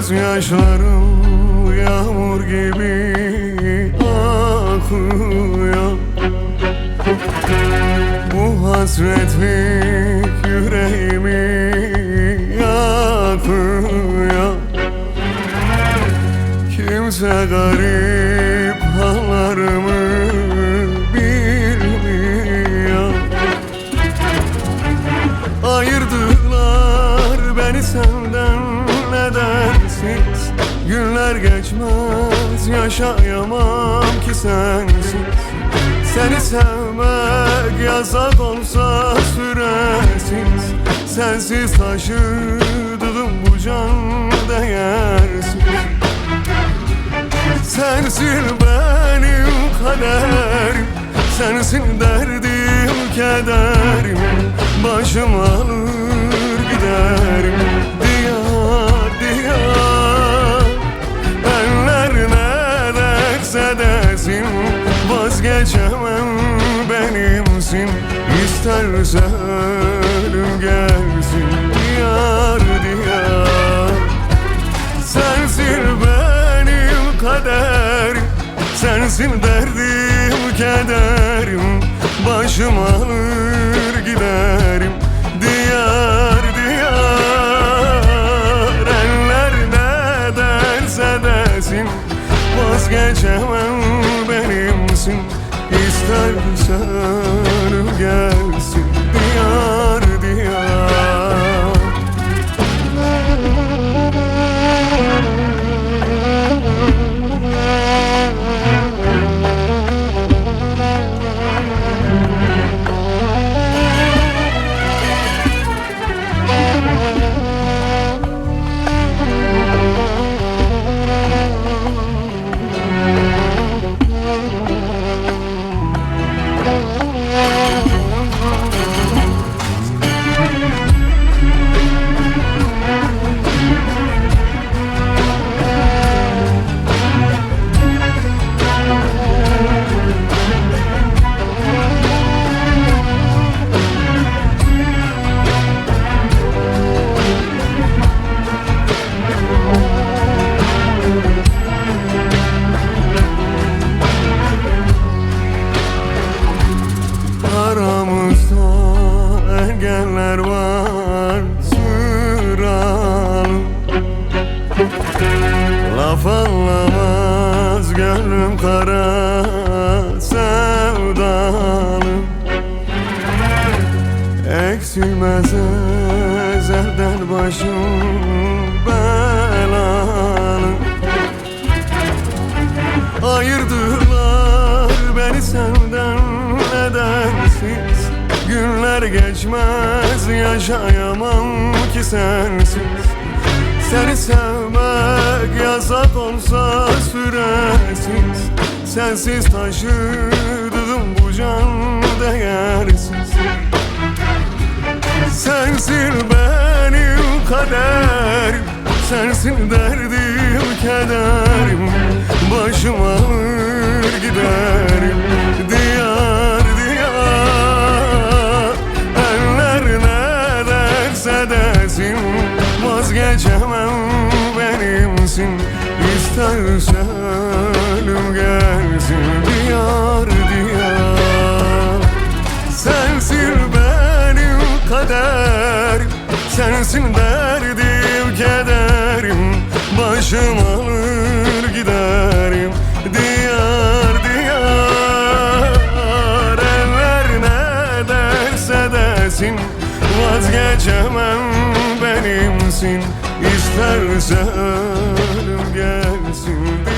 Gözyaşlarım yağmur gibi akıyor. Bu hasretlik yüreğimi yakıyor. Kimse garip hallarımı bilmiyor. Ayırdılar beni senden nedensiz. Günler geçmez, yaşayamam ki sensiz. Seni sevmek yasak olsa süresiz. Sensiz taşıdım bu can değersiz. Sensin benim kaderim, sensin derdim kederim. Başım alır giderim diyar diyar. Eller ne derse desin, vazgeçemem benimsin. İsterse ölüm gelsin diyar diyar. Sensin benim kaderim, sensin derdim kederim. Başım alır giderim diyar diyar. Eller ne derse desin, vazgeçemem benimsin. İsterse ölüm gelsin diyar diyar. Engeller var sıralı. Laf anlamaz gönlüm kara sevdalı. Eksilmez ezelden başım belalı. Ayırdılar beni senden nedensiz. Günler geçmez, yaşayamam ki sensiz. Seni sevmek yasak olsa süresiz. Sensiz taşıdım bu can değersiz. Sensin benim kaderim, sensin derdim kederim. Başım alır giderim diyar diyar. Eller ne derse desin, vazgeçemem benimsin. İsterse ölüm gelsin diyar diyar. Sensin benim kaderim, sensin derdim kederim. Başım alır giderim diyar diyar. gelsin, isterse ölüm gelsin.